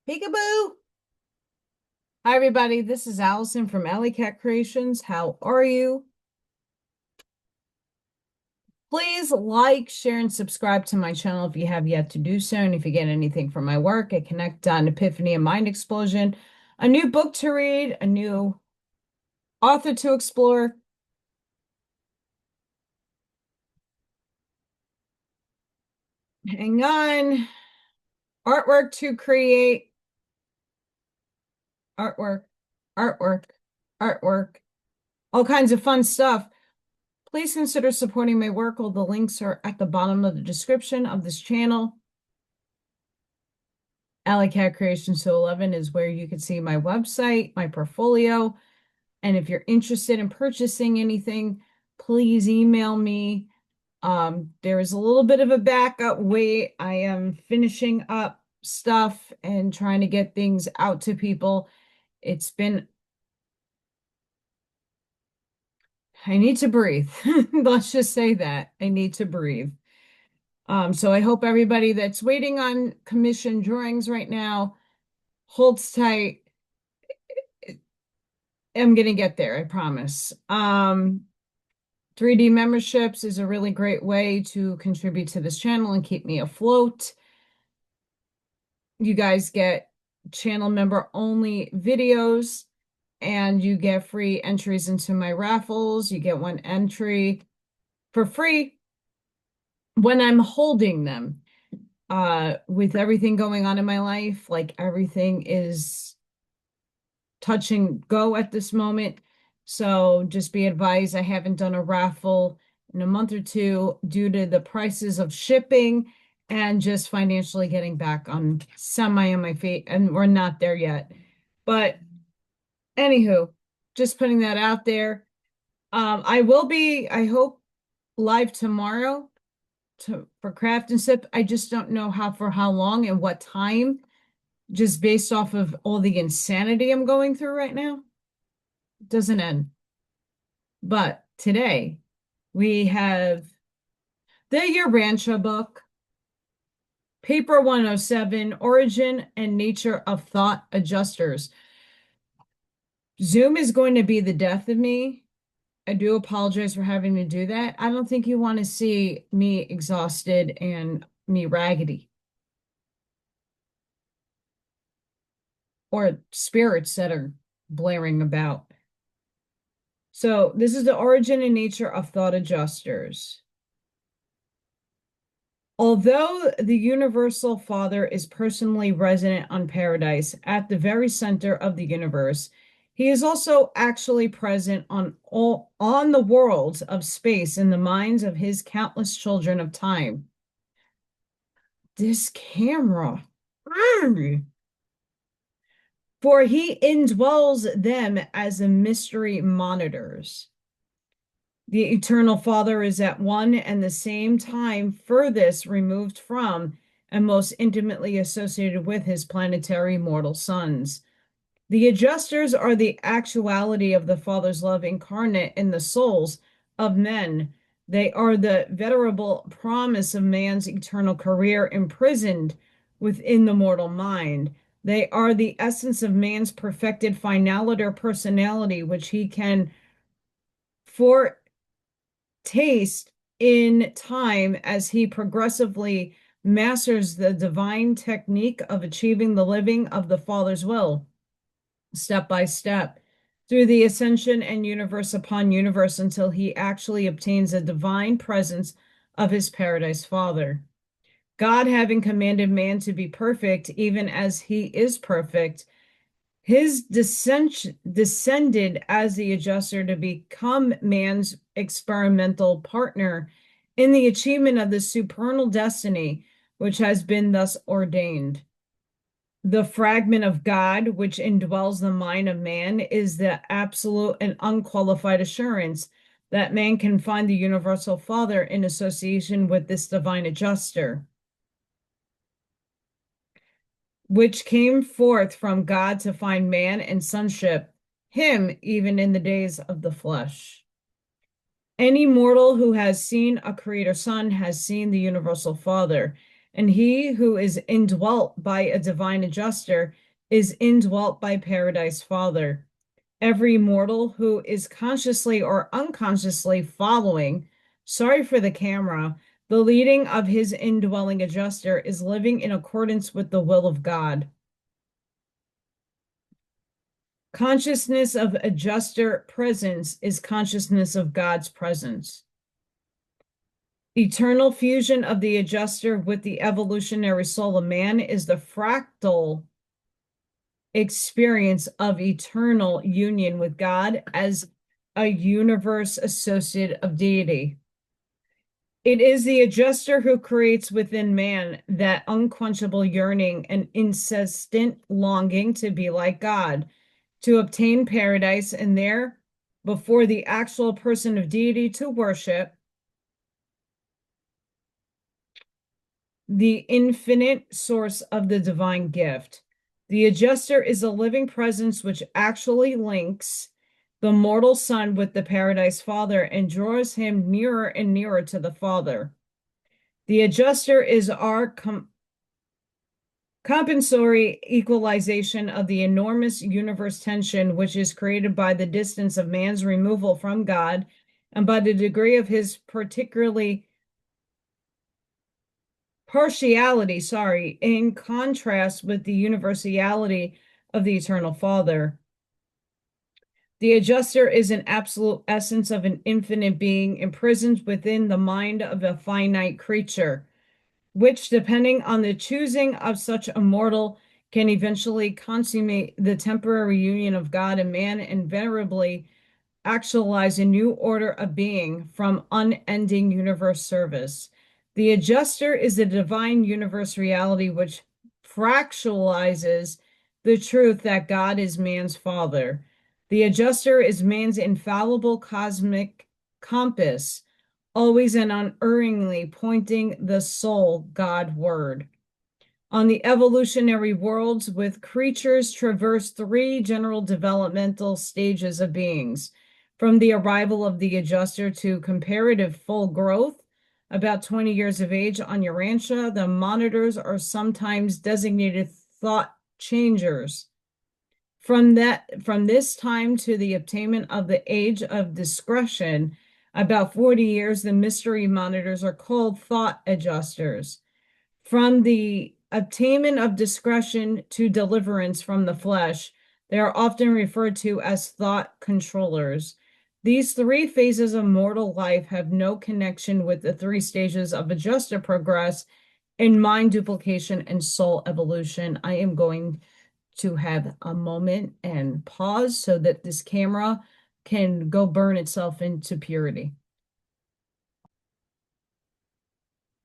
Peekaboo! Hi, everybody. This is Allison from Alley Cat Creations. How are you? Please like, share, and subscribe to my channel if you have yet to do so. And if you get anything from my work, I connect on Epiphany and Mind Explosion, a new book to read, a new author to explore. Hang on. Artwork to create. Artwork, artwork, artwork. All kinds of fun stuff. Please consider supporting my work. All the links are at the bottom of the description of this channel. Allylattkreations211 is where you can see my website, my portfolio. And if you're interested in purchasing anything, please email me. There is a little bit of a backup wait. I am finishing up stuff and trying to get things out to people. I need to breathe. Let's just say that. I need to breathe. So I hope everybody that's waiting on commission drawings right now holds tight. I'm gonna get there, I promise. 3D memberships is a really great way to contribute to this channel and keep me afloat. You guys get channel member only videos and you get free entries into my raffles. You get one entry for free when I'm holding them. With everything going on in my life, like everything is touch and go at this moment. So just be advised, I haven't done a raffle in a month or two due to the prices of shipping and just financially getting back on semi on my feet. And we're not there yet. But anywho, just putting that out there. I will be, I hope, live tomorrow for craft and sip. I just don't know for how long and what time, just based off of all the insanity I'm going through right now. It doesn't end. But today we have the Urantia book, paper 107, Origin and Nature of Thought Adjusters. Zoom is going to be the death of me. I do apologize for having to do that. I don't think you want to see me exhausted and me raggedy. Or spirits that are blaring about. So this is the Origin and Nature of Thought Adjusters. Although the Universal Father is personally resident on Paradise at the very center of the universe, he is also actually present on the worlds of space in the minds of his countless children of time. This camera. For he indwells them as a mystery monitors. The Eternal Father is at one and the same time furthest removed from and most intimately associated with his planetary mortal sons. The adjusters are the actuality of the Father's love incarnate in the souls of men. They are the venerable promise of man's eternal career imprisoned within the mortal mind. They are the essence of man's perfected finality or personality, which he can foretaste in time as he progressively masters the divine technique of achieving the living of the Father's will, step by step, through the ascension and universe upon universe until he actually obtains a divine presence of his paradise Father. God, having commanded man to be perfect, even as he is perfect, his descended as the adjuster to become man's experimental partner in the achievement of the supernal destiny which has been thus ordained. The fragment of God which indwells the mind of man is the absolute and unqualified assurance that man can find the Universal Father in association with this divine adjuster, which came forth from God to find man and sonship, him even in the days of the flesh. Any mortal who has seen a creator son has seen the Universal Father, and he who is indwelt by a divine adjuster is indwelt by Paradise Father. Every mortal who is consciously or unconsciously following, sorry for the camera, the leading of his indwelling adjuster is living in accordance with the will of God. Consciousness of adjuster presence is consciousness of God's presence. Eternal fusion of the adjuster with the evolutionary soul of man is the fractal experience of eternal union with God as a universe associate of deity. It is the adjuster who creates within man that unquenchable yearning and incessant longing to be like God, to obtain paradise, and there, before the actual person of deity, to worship the infinite source of the divine gift. The adjuster is a living presence which actually links the mortal son with the Paradise Father and draws him nearer and nearer to the Father. The adjuster is our compensatory equalization of the enormous universe tension which is created by the distance of man's removal from God and by the degree of his particularly partiality, in contrast with the universality of the eternal Father. The adjuster is an absolute essence of an infinite being imprisoned within the mind of a finite creature, which, depending on the choosing of such a mortal, can eventually consummate the temporary union of God and man and venerably actualize a new order of being from unending universe service. The adjuster is the divine universe reality which fractalizes the truth that God is man's father. The adjuster is man's infallible cosmic compass, always and unerringly pointing the soul God-ward. On the evolutionary worlds, with creatures traverse three general developmental stages of beings, from the arrival of the adjuster to comparative full growth, about 20 years of age on Urantia. The monitors are sometimes designated thought changers. From this time to the attainment of the age of discretion, about 40 years, the mystery monitors are called thought adjusters. From the attainment of discretion to deliverance from the flesh, they are often referred to as thought controllers. These three phases of mortal life have no connection with the three stages of adjuster progress in mind duplication and soul evolution. I am going to have a moment and pause so that this camera can go burn itself into purity.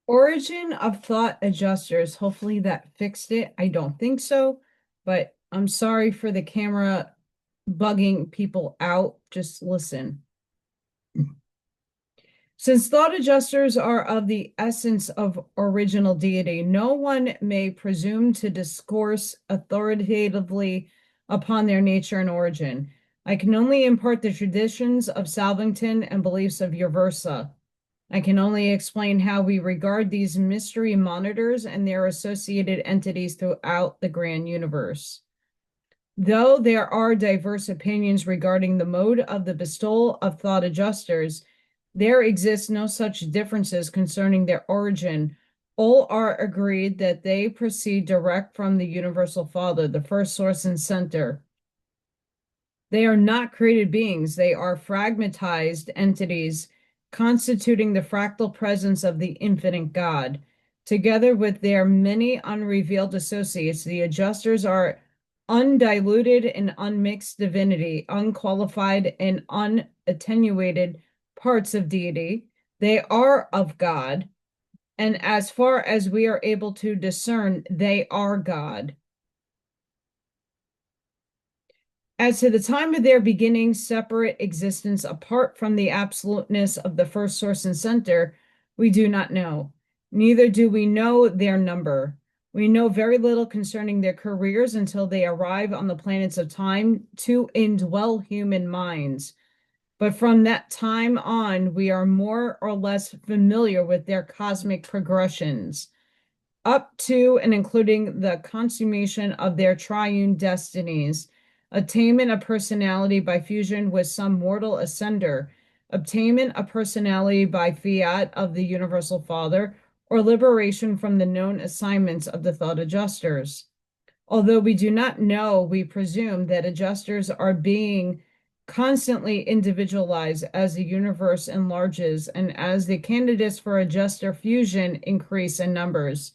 Origin of thought adjusters. Hopefully that fixed it. I don't think so, but I'm sorry for the camera bugging people out. Just listen. Since thought adjusters are of the essence of original deity, no one may presume to discourse authoritatively upon their nature and origin. I can only impart the traditions of Salvington and beliefs of Uversa. I can only explain how we regard these mystery monitors and their associated entities throughout the grand universe. Though there are diverse opinions regarding the mode of the bestowal of thought adjusters, there exist no such differences concerning their origin. All are agreed that they proceed direct from the Universal Father, the first source and center. They are not created beings, they are fragmentized entities constituting the fractal presence of the infinite God. Together with their many unrevealed associates, the adjusters are undiluted and unmixed divinity, unqualified and unattenuated parts of deity. They are of God, and as far as we are able to discern, they are God. As to the time of their beginning, separate existence apart from the absoluteness of the first source and center, we do not know. Neither do we know their number. We know very little concerning their careers until they arrive on the planets of time to indwell human minds. But from that time on, we are more or less familiar with their cosmic progressions. up to and including the consummation of their triune destinies, attainment of personality by fusion with some mortal ascender, obtainment of personality by fiat of the Universal Father, or liberation from the known assignments of the thought adjusters. Although we do not know, we presume that adjusters are being constantly individualized as the universe enlarges and as the candidates for adjuster fusion increase in numbers.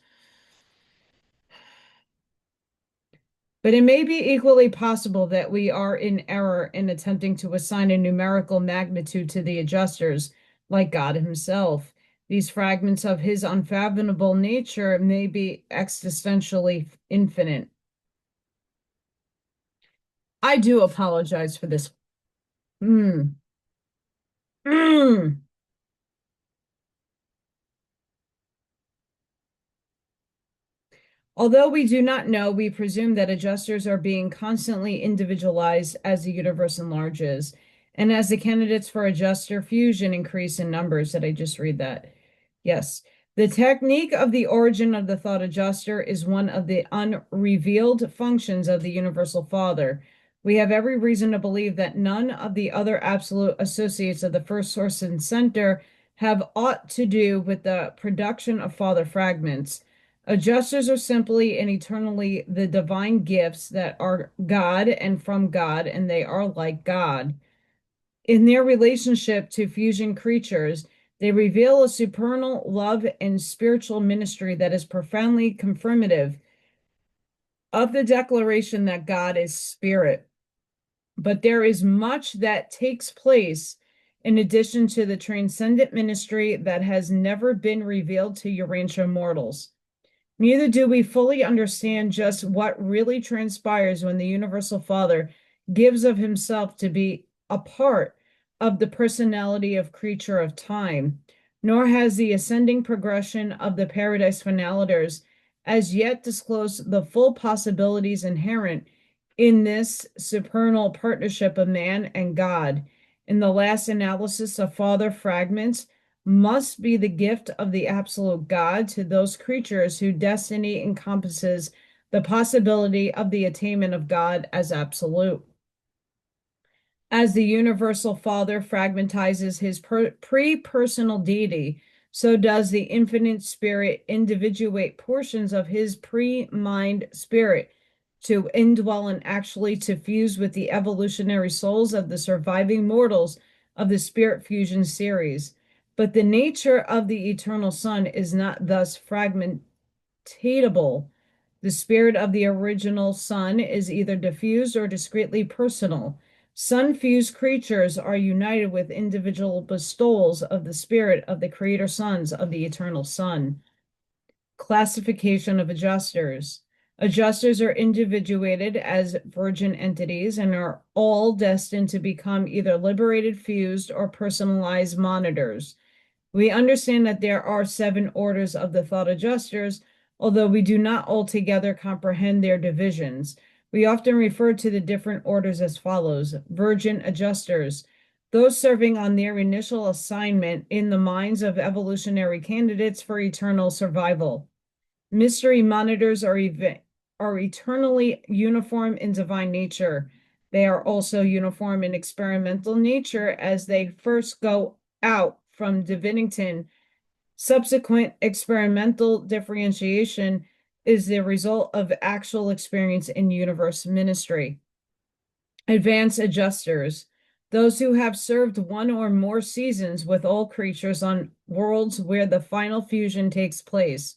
But it may be equally possible that we are in error in attempting to assign a numerical magnitude to the adjusters, like God himself. These fragments of his unfathomable nature may be existentially infinite. I do apologize for this. Mm. Mm. Although we do not know, we presume that adjusters are being constantly individualized as the universe enlarges and as the candidates for adjuster fusion increase in numbers. Did I just read that? Yes. The technique of the origin of the thought adjuster is one of the unrevealed functions of the Universal Father. We have every reason to believe that none of the other absolute associates of the first source and center have aught to do with the production of Father fragments. Adjusters are simply and eternally the divine gifts that are God and from God, and they are like God. In their relationship to fusion creatures, they reveal a supernal love and spiritual ministry that is profoundly confirmative of the declaration that God is spirit. But there is much that takes place in addition to the transcendent ministry that has never been revealed to Urantia mortals. Neither do we fully understand just what really transpires when the Universal Father gives of himself to be a part of the personality of creature of time, nor has the ascending progression of the paradise finalators as yet disclosed the full possibilities inherent in this supernal partnership of man and God. In the last analysis of Father fragments, must be the gift of the absolute God to those creatures whose destiny encompasses the possibility of the attainment of God as absolute. As the Universal Father fragmentizes his pre-personal deity, so does the Infinite Spirit individuate portions of his pre-mind spirit to indwell and actually to fuse with the evolutionary souls of the surviving mortals of the Spirit Fusion series. But the nature of the eternal Son is not thus fragmentatable. The spirit of the original Son is either diffused or discretely personal. Sun-fused creatures are united with individual bestowals of the spirit of the creator sons of the eternal Son. Classification of adjusters. Adjusters are individuated as virgin entities and are all destined to become either liberated, fused, or personalized monitors. We understand that there are 7 orders of the thought adjusters, although we do not altogether comprehend their divisions. We often refer to the different orders as follows: virgin adjusters, those serving on their initial assignment in the minds of evolutionary candidates for eternal survival. Mystery monitors are eternally uniform in divine nature. They are also uniform in experimental nature as they first go out from Divinington. Subsequent experimental differentiation is the result of actual experience in universe ministry. Advanced adjusters, those who have served one or more seasons with all creatures on worlds where the final fusion takes place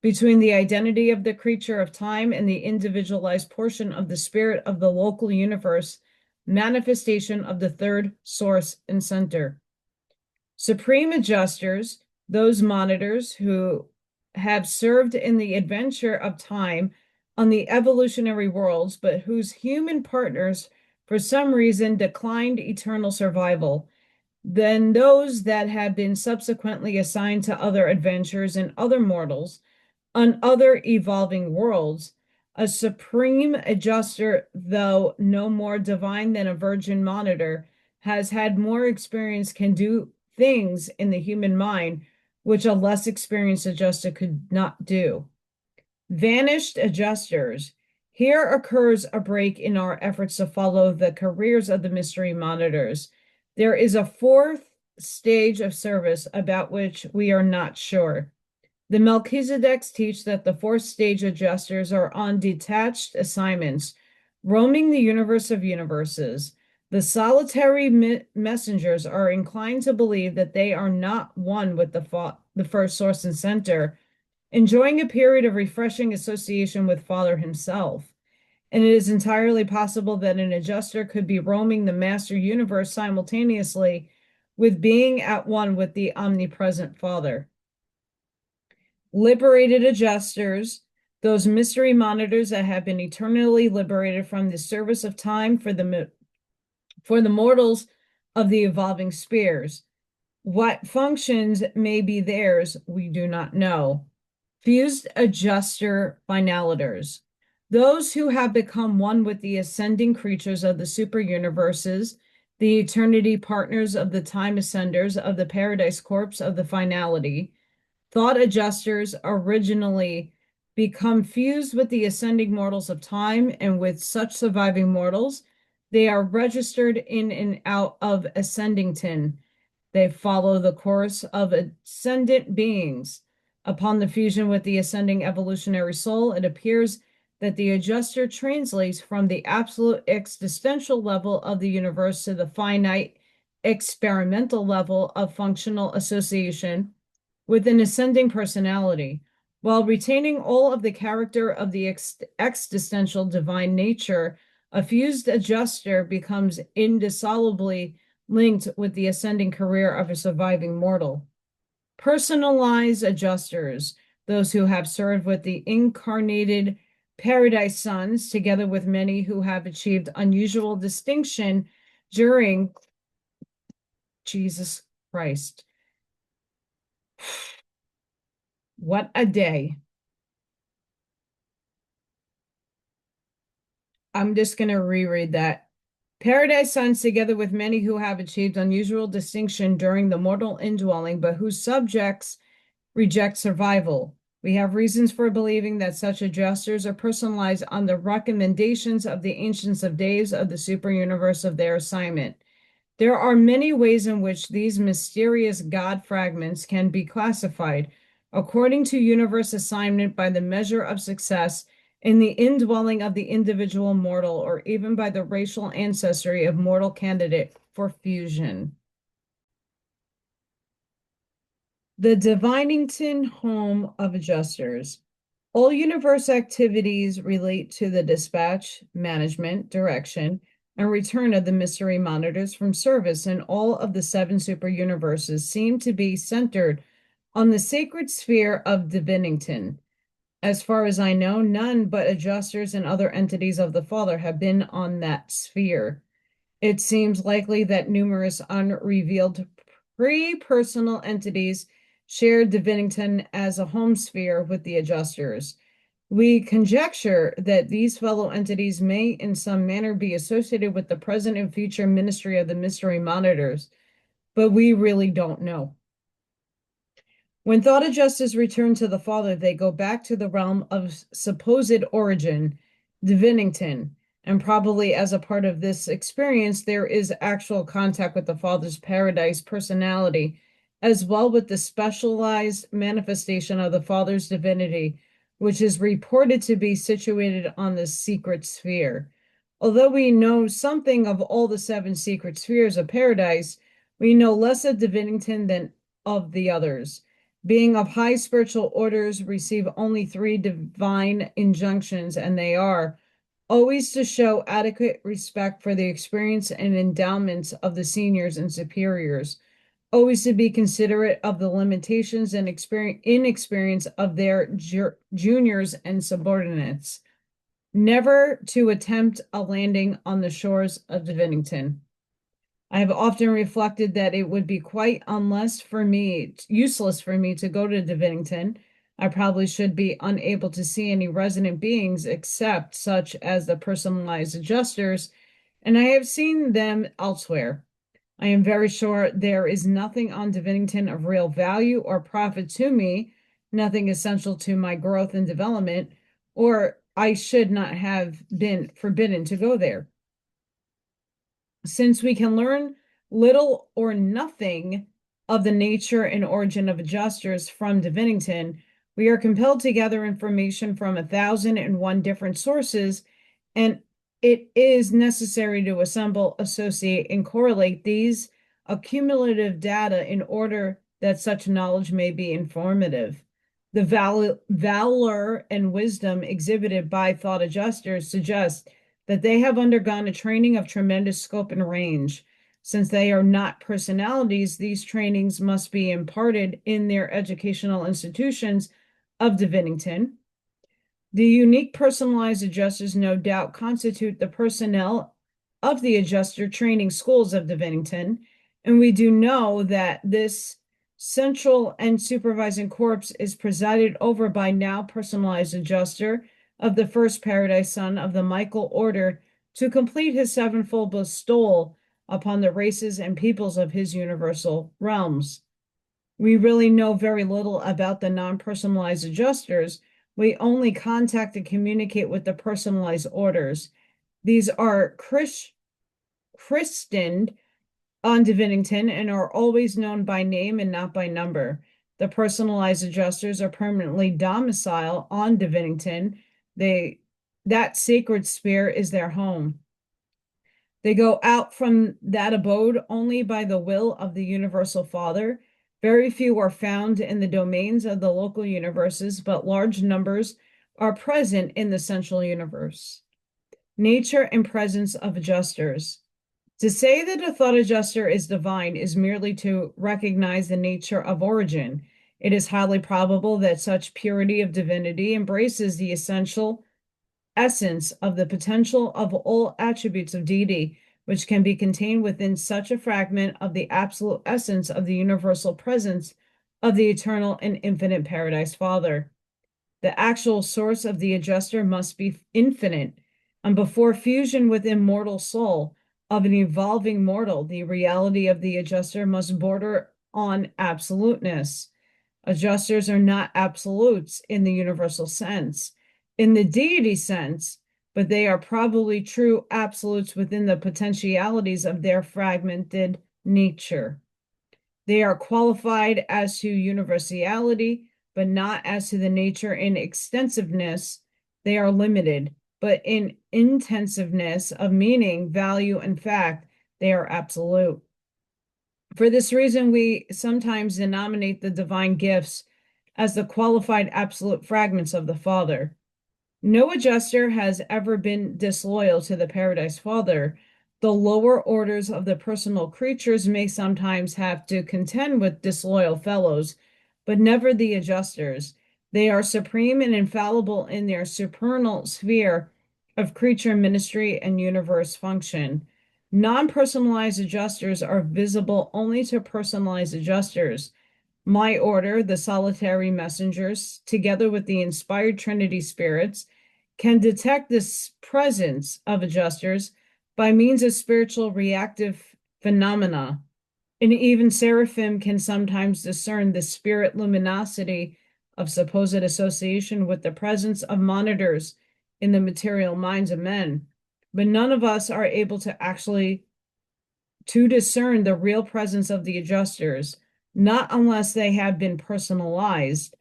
between the identity of the creature of time and the individualized portion of the spirit of the local universe, manifestation of the third source and center. Supreme adjusters, those monitors who have served in the adventure of time on the evolutionary worlds, but whose human partners, for some reason, declined eternal survival. Then those that have been subsequently assigned to other adventures and other mortals on other evolving worlds. A supreme adjuster, though no more divine than a virgin monitor, has had more experience, can do things in the human mind which a less experienced adjuster could not do. Vanished adjusters. Here occurs a break in our efforts to follow the careers of the mystery monitors. There is a fourth stage of service about which we are not sure. The Melchizedeks teach that the fourth stage adjusters are on detached assignments, roaming the universe of universes. The solitary messengers are inclined to believe that they are not one with the first source and center, enjoying a period of refreshing association with Father himself. And it is entirely possible that an adjuster could be roaming the master universe simultaneously with being at one with the omnipresent Father. Liberated adjusters, those mystery monitors that have been eternally liberated from the service of time for the mortals of the evolving spheres. What functions may be theirs, we do not know. Fused adjuster finalitors, those who have become one with the ascending creatures of the super universes, the eternity partners of the time ascenders of the paradise corpse of the finality. Thought adjusters originally become fused with the ascending mortals of time, and with such surviving mortals, they are registered in and out of Ascendington. They follow the course of ascendant beings. Upon the fusion with the ascending evolutionary soul, it appears that the adjuster translates from the absolute existential level of the universe to the finite experimental level of functional association with an ascending personality, while retaining all of the character of the existential divine nature. A fused adjuster becomes indissolubly linked with the ascending career of a surviving mortal. Personalized adjusters, those who have served with the incarnated paradise sons, together with many who have achieved unusual distinction during Jesus Christ. What a day. I'm just going to reread that. Paradise sons, together with many who have achieved unusual distinction during the mortal indwelling, but whose subjects reject survival. We have reasons for believing that such adjusters are personalized on the recommendations of the Ancients of Days of the super universe of their assignment. There are many ways in which these mysterious God fragments can be classified, according to universe assignment, by the measure of success in the indwelling of the individual mortal, or even by the racial ancestry of mortal candidate for fusion. The Divinington Home of Adjusters. All universe activities relate to the dispatch, management, direction, and return of the mystery monitors from service, and all of the 7 super universes seem to be centered on the sacred sphere of Divinington. As far as I know, none but adjusters and other entities of the Father have been on that sphere. It seems likely that numerous unrevealed pre-personal entities shared Divinington as a home sphere with the adjusters. We conjecture that these fellow entities may in some manner be associated with the present and future ministry of the mystery monitors, but we really don't know. When thought adjusters return to the Father, they go back to the realm of supposed origin, Divinington, and probably as a part of this experience, there is actual contact with the Father's paradise personality, as well with the specialized manifestation of the Father's divinity, which is reported to be situated on the secret sphere. Although we know something of all the 7 secret spheres of paradise, we know less of Divinington than of the others. Being of high spiritual orders, receive only 3 divine injunctions, and they are always to show adequate respect for the experience and endowments of the seniors and superiors, always to be considerate of the limitations and inexperience of their juniors and subordinates, never to attempt a landing on the shores of Divinington. I have often reflected that it would be quite useless for me to go to Divinington. I probably should be unable to see any resident beings except such as the personalized adjusters, and I have seen them elsewhere. I am very sure there is nothing on Divinington of real value or profit to me, nothing essential to my growth and development, or I should not have been forbidden to go there. Since we can learn little or nothing of the nature and origin of adjusters from Divinington, we are compelled to gather information from 1,001 different sources, and it is necessary to assemble, associate, and correlate these accumulative data in order that such knowledge may be informative. The valor and wisdom exhibited by thought adjusters suggest that they have undergone a training of tremendous scope and range. Since they are not personalities, these trainings must be imparted in their educational institutions of Divinington. The unique personalized adjusters no doubt constitute the personnel of the adjuster training schools of Divinington, and we do know that this central and supervising corps is presided over by now personalized adjuster of the first Paradise Son of the Michael Order to complete his sevenfold bestowal upon the races and peoples of his universal realms. We really know very little about the non-personalized adjusters. We only contact and communicate with the personalized orders. These are christened on Divinington and are always known by name and not by number. The personalized adjusters are permanently domiciled on Divinington. That sacred sphere is their home. They go out from that abode only by the will of the Universal Father. Very few are found in the domains of the local universes, but large numbers are present in the central universe. Nature and presence of adjusters. To say that a thought adjuster is divine is merely to recognize the nature of origin. It is highly probable that such purity of divinity embraces the essential essence of the potential of all attributes of deity, which can be contained within such a fragment of the absolute essence of the universal presence of the eternal and infinite Paradise Father. The actual source of the adjuster must be infinite, and before fusion with immortal soul of an evolving mortal, the reality of the adjuster must border on absoluteness. Adjusters are not absolutes in the universal sense, in the deity sense, but they are probably true absolutes within the potentialities of their fragmented nature. They are qualified as to universality, but not as to the nature and extensiveness. They are limited, but in intensiveness of meaning, value, and fact, they are absolute. For this reason, we sometimes denominate the divine gifts as the qualified absolute fragments of the Father. No adjuster has ever been disloyal to the Paradise Father. The lower orders of the personal creatures may sometimes have to contend with disloyal fellows, but never the adjusters. They are supreme and infallible in their supernal sphere of creature ministry and universe function. Non-personalized adjusters are visible only to personalized adjusters. My order, the solitary messengers, together with the inspired Trinity spirits, can detect this presence of adjusters by means of spiritual reactive phenomena. And even seraphim can sometimes discern the spirit luminosity of supposed association with the presence of monitors in the material minds of men. But none of us are able to actually discern the real presence of the adjusters, not unless they have been personalized,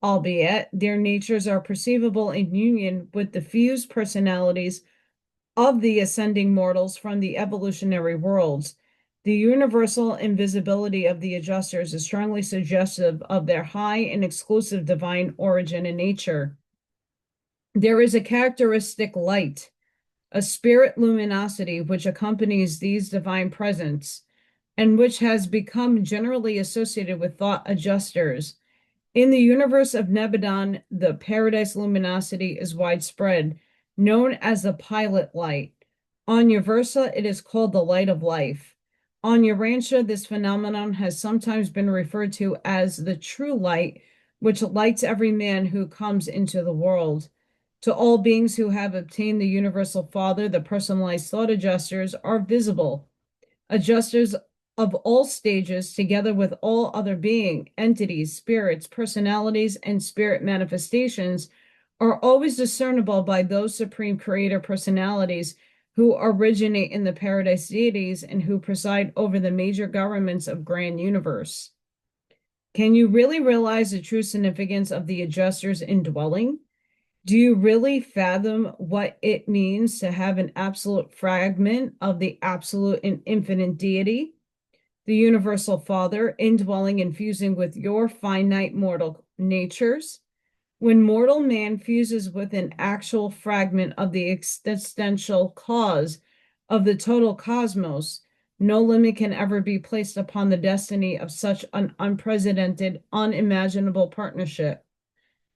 albeit their natures are perceivable in union with the fused personalities of the ascending mortals from the evolutionary worlds. The universal invisibility of the adjusters is strongly suggestive of their high and exclusive divine origin and nature. There is a characteristic light, a spirit luminosity which accompanies these divine presence, and which has become generally associated with thought adjusters. In the universe of Nebadon, the paradise luminosity is widespread, known as the pilot light. On Uversa, it is called the light of life. On Urantia, this phenomenon has sometimes been referred to as the true light, which lights every man who comes into the world. To all beings who have obtained the universal Father, the personalized thought adjusters are visible. Adjusters of all stages, together with all other being, entities, spirits, personalities, and spirit manifestations, are always discernible by those supreme creator personalities who originate in the paradise deities and who preside over the major governments of grand universe. Can you really realize the true significance of the adjuster's indwelling? Do you really fathom what it means to have an absolute fragment of the absolute and infinite deity, the universal Father, indwelling and fusing with your finite mortal natures? When mortal man fuses with an actual fragment of the existential cause of the total cosmos, no limit can ever be placed upon the destiny of such an unprecedented, unimaginable partnership.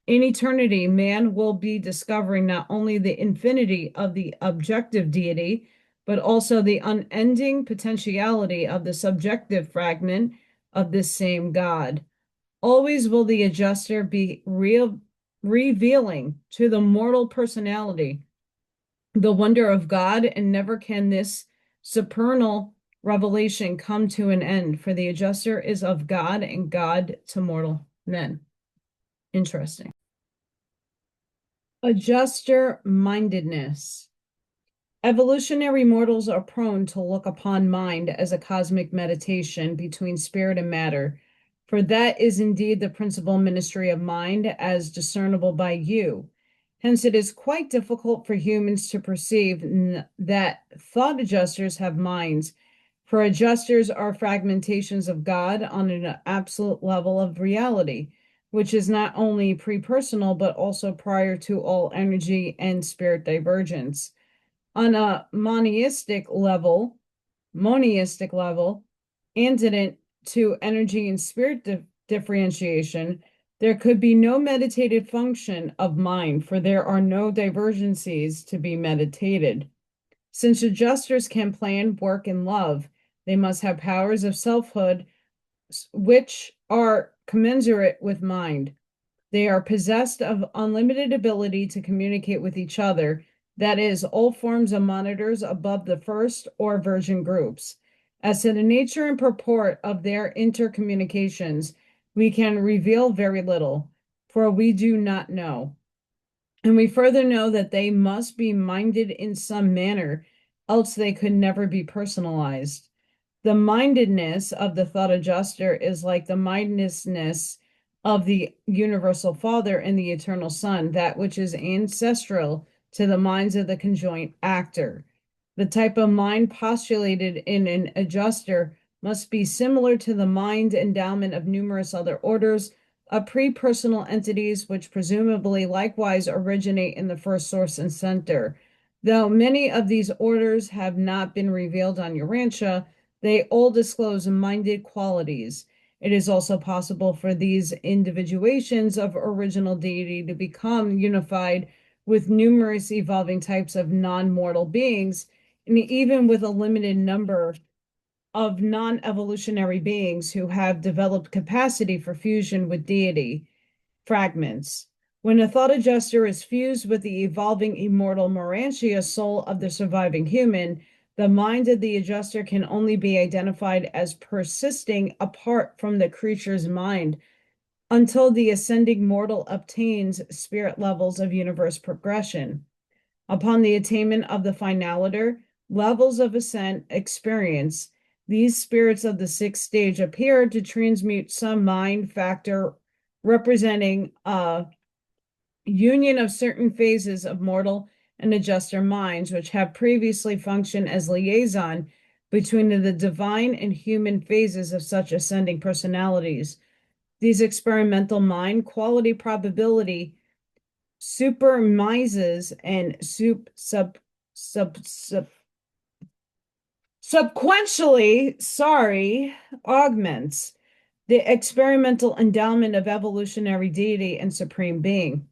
In eternity, man will be discovering not only the infinity of the objective deity, but also the unending potentiality of the subjective fragment of this same God. Always will the adjuster be revealing to the mortal personality the wonder of God, and never can this supernal revelation come to an end, for the adjuster is of God and God to mortal men. Interesting. Adjuster mindedness. Evolutionary mortals are prone to look upon mind as a cosmic meditation between spirit and matter, for that is indeed the principal ministry of mind as discernible by you. Hence, it is quite difficult for humans to perceive that thought adjusters have minds, for adjusters are fragmentations of God on an absolute level of reality, which is not only pre-personal, but also prior to all energy and spirit divergence. On a monistic level, antecedent to energy and spirit differentiation, there could be no meditated function of mind, for there are no divergencies to be meditated. Since adjusters can plan, work, and love, they must have powers of selfhood which are commensurate with mind. They are possessed of unlimited ability to communicate with each other, that is, all forms of monitors above the first or version groups. As to the nature and purport of their intercommunications, we can reveal very little, for we do not know. And we further know that they must be minded in some manner, else they could never be personalized. The mindedness of the thought adjuster is like the mindedness of the universal Father and the eternal Son, that which is ancestral to the minds of the conjoint actor. The type of mind postulated in an adjuster must be similar to the mind endowment of numerous other orders of pre-personal entities, which presumably likewise originate in the first source and center. Though many of these orders have not been revealed on Urantia, they all disclose minded qualities. It is also possible for these individuations of original deity to become unified with numerous evolving types of non-mortal beings, and even with a limited number of non-evolutionary beings who have developed capacity for fusion with deity fragments. When a thought adjuster is fused with the evolving immortal Morantia soul of the surviving human, the mind of the adjuster can only be identified as persisting apart from the creature's mind until the ascending mortal obtains spirit levels of universe progression. Upon the attainment of the finaliter, levels of ascent experience, these spirits of the sixth stage appear to transmute some mind factor representing a union of certain phases of mortal and adjuster minds, which have previously functioned as liaison between the divine and human phases of such ascending personalities. These experimental mind quality probability supermises and subsequently, augments the experimental endowment of evolutionary deity and supreme being.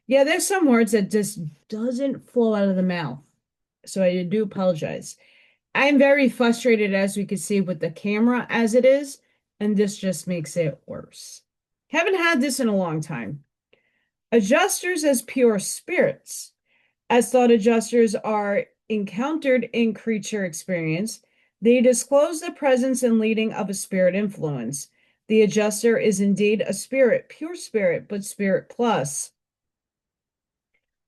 Yeah, there's some words that just doesn't flow out of the mouth. So I do apologize. I'm very frustrated, as we can see, with the camera as it is, and this just makes it worse. Haven't had this in a long time. Adjusters as pure spirits, as thought adjusters are encountered in creature experience, They disclose the presence and leading of a spirit influence. The adjuster is indeed a spirit, pure spirit, but spirit plus.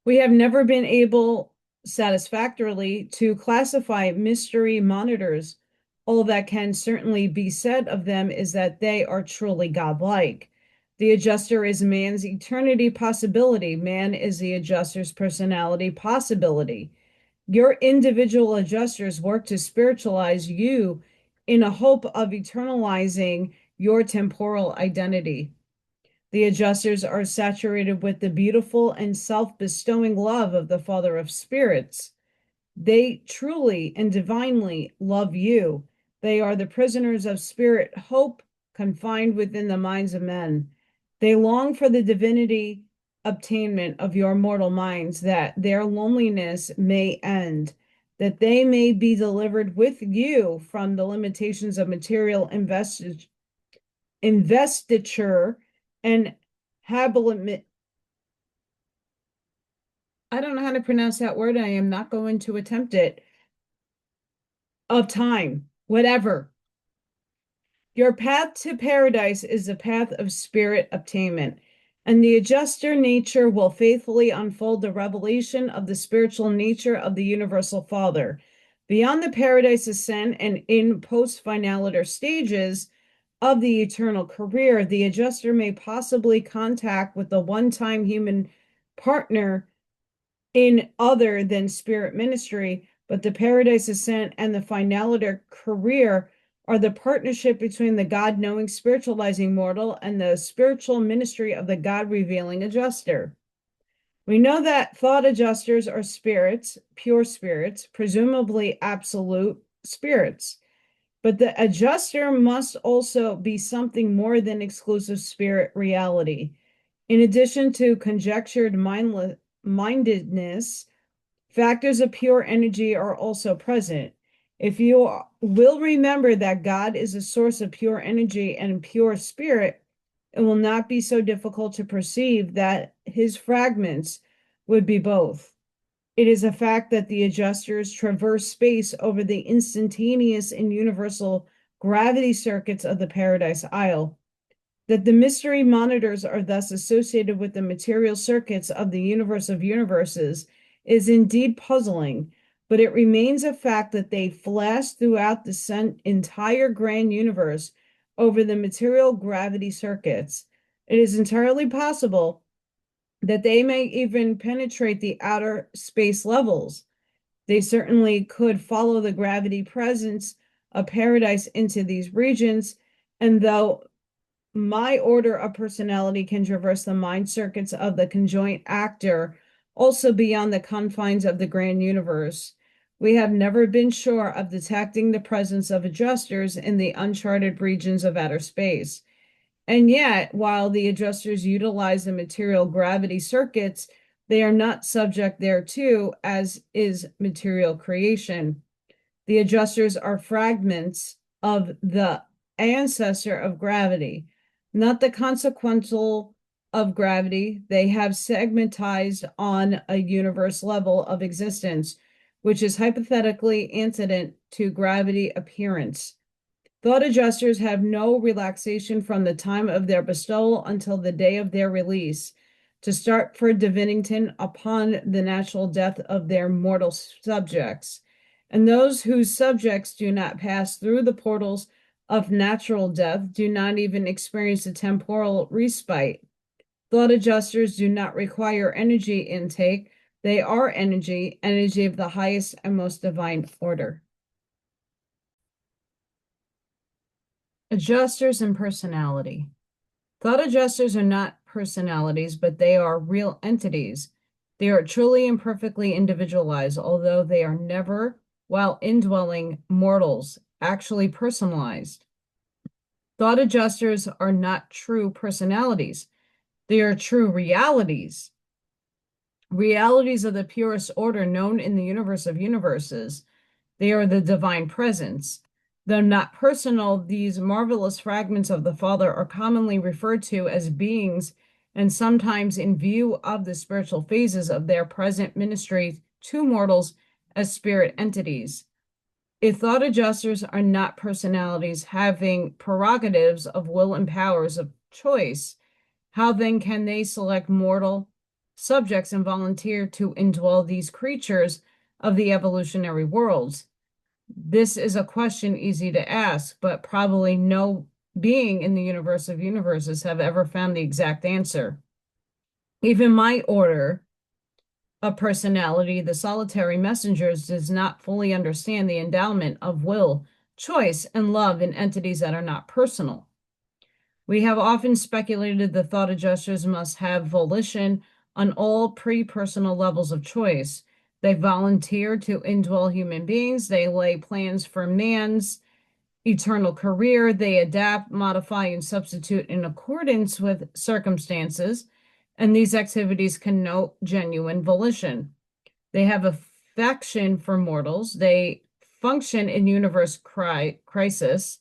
We have never been able satisfactorily to classify mystery monitors. All that can certainly be said of them is that they are truly godlike. The adjuster is man's eternity possibility. Man is the adjuster's personality possibility. Your individual adjusters work to spiritualize you in a hope of eternalizing your temporal identity. The adjusters are saturated with the beautiful and self-bestowing love of the Father of Spirits. They truly and divinely love you. They are the prisoners of spirit hope confined within the minds of men. They long for the divinity obtainment of your mortal minds, that their loneliness may end, that they may be delivered with you from the limitations of material investiture and habiliment. I don't know how to pronounce that word. I am not going to attempt it. Of time, whatever. Your path to paradise is the path of spirit obtainment, and the adjuster nature will faithfully unfold the revelation of the spiritual nature of the universal Father. Beyond the paradise ascent and in post-finaliter stages of the eternal career, the adjuster may possibly contact with the one-time human partner in other than spirit ministry, but the paradise ascent and the finaliter career are the partnership between the God-knowing spiritualizing mortal and the spiritual ministry of the God-revealing adjuster. We know that thought adjusters are spirits, pure spirits, presumably absolute spirits. But the adjuster must also be something more than exclusive spirit reality. In addition to conjectured mindedness, factors of pure energy are also present. If you will remember that God is a source of pure energy and pure spirit, it will not be so difficult to perceive that his fragments would be both. It is a fact that the adjusters traverse space over the instantaneous and universal gravity circuits of the Paradise Isle, that the mystery monitors are thus associated with the material circuits of the universe of universes is indeed puzzling, but it remains a fact that they flash throughout the entire grand universe over the material gravity circuits. It is entirely possible that they may even penetrate the outer space levels. They certainly could follow the gravity presence of paradise into these regions, and though my order of personality can traverse the mind circuits of the conjoint actor, also beyond the confines of the grand universe. We have never been sure of detecting the presence of adjusters in the uncharted regions of outer space. And yet, while the adjusters utilize the material gravity circuits, they are not subject thereto, as is material creation. The adjusters are fragments of the ancestor of gravity, not the consequential of gravity. They have segmentized on a universe level of existence, which is hypothetically antecedent to gravity appearance. Thought adjusters have no relaxation from the time of their bestowal until the day of their release, to start for divinington upon the natural death of their mortal subjects. And those whose subjects do not pass through the portals of natural death do not even experience a temporal respite. Thought adjusters do not require energy intake. They are energy, energy of the highest and most divine order. Adjusters and personality. Thought adjusters are not personalities, but they are real entities. They are truly and perfectly individualized, although they are never, while indwelling mortals, actually personalized. Thought adjusters are not true personalities. They are true realities. Realities of the purest order known in the universe of universes. They are the divine presence. Though not personal, these marvelous fragments of the Father are commonly referred to as beings, and sometimes in view of the spiritual phases of their present ministry to mortals as spirit entities. If thought adjusters are not personalities having prerogatives of will and powers of choice, how then can they select mortal subjects and volunteer to indwell these creatures of the evolutionary worlds? This is a question easy to ask, but probably no being in the universe of universes have ever found the exact answer. Even my order of personality, the solitary messengers, does not fully understand the endowment of will, choice, and love in entities that are not personal. We have often speculated the thought adjusters must have volition on all pre-personal levels of choice. They volunteer to indwell human beings. They lay plans for man's eternal career. They adapt, modify, and substitute in accordance with circumstances. And these activities connote genuine volition. They have affection for mortals. They function in universe crisis.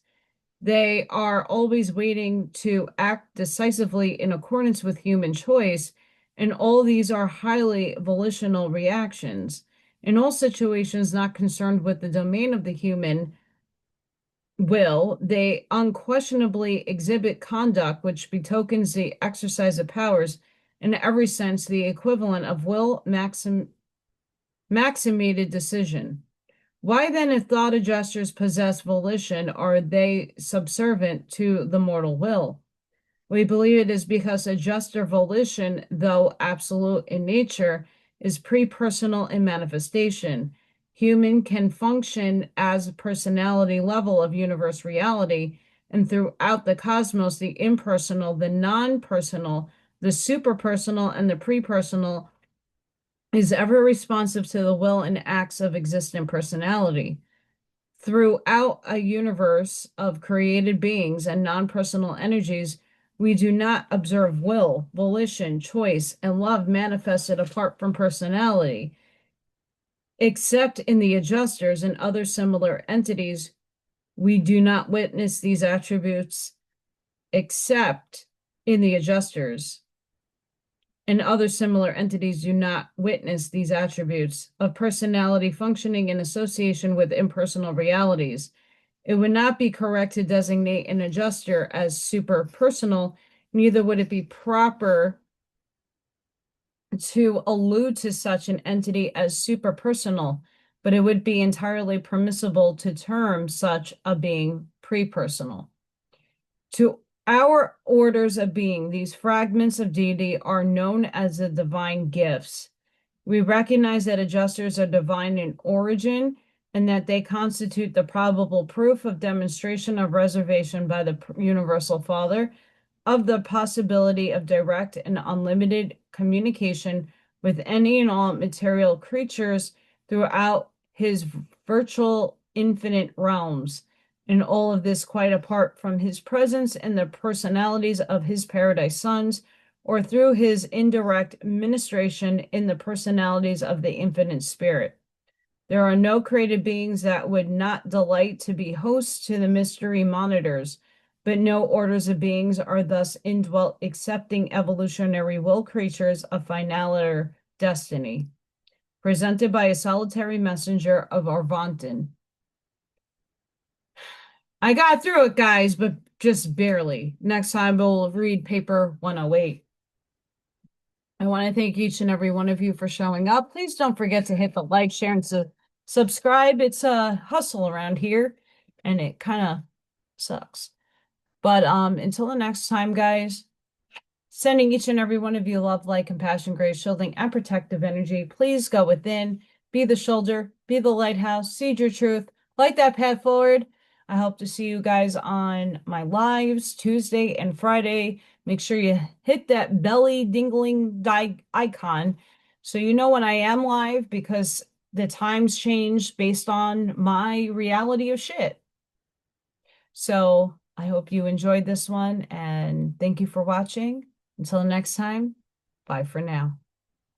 They are always waiting to act decisively in accordance with human choice, and all these are highly volitional reactions. In all situations not concerned with the domain of the human will, they unquestionably exhibit conduct which betokens the exercise of powers, in every sense the equivalent of will maximated decision. Why then, if thought adjusters possess volition, are they subservient to the mortal will? We believe it is because adjuster volition, though absolute in nature, is pre-personal in manifestation. Human can function as a personality level of universe reality, and throughout the cosmos, the impersonal, the non-personal, the superpersonal, and the pre-personal is ever responsive to the will and acts of existent personality. Throughout a universe of created beings and non-personal energies, we do not observe will, volition, choice, and love manifested apart from personality. Except in the adjusters and other similar entities, we do not witness these attributes except in the adjusters and other similar entities do not witness these attributes of personality functioning in association with impersonal realities. It would not be correct to designate an adjuster as superpersonal, neither would it be proper to allude to such an entity as superpersonal, but it would be entirely permissible to term such a being prepersonal. To our orders of being, these fragments of deity are known as the divine gifts. We recognize that adjusters are divine in origin and that they constitute the probable proof of demonstration of reservation by the Universal Father of the possibility of direct and unlimited communication with any and all material creatures throughout his virtual infinite realms. And all of this quite apart from his presence in the personalities of his paradise sons, or through his indirect ministration in the personalities of the infinite spirit. There are no created beings that would not delight to be hosts to the mystery monitors, but no orders of beings are thus indwelt excepting evolutionary will creatures of finaler destiny, presented by a solitary messenger of Arvanten. I got through it, guys, but just barely. Next time we'll read paper 108. I want to thank each and every one of you for showing up. Please don't forget to hit the like, share, and subscribe. It's a hustle around here, and it kind of sucks. But until the next time, guys, sending each and every one of you love, light, compassion, grace, shielding, and protective energy. Please go within, be the shoulder, be the lighthouse, seed your truth, light that path forward. I hope to see you guys on my lives Tuesday and Friday. Make sure you hit that belly dingling icon so you know when I am live, because the times change based on my reality of shit. So I hope you enjoyed this one, and thank you for watching. Until next time, bye for now.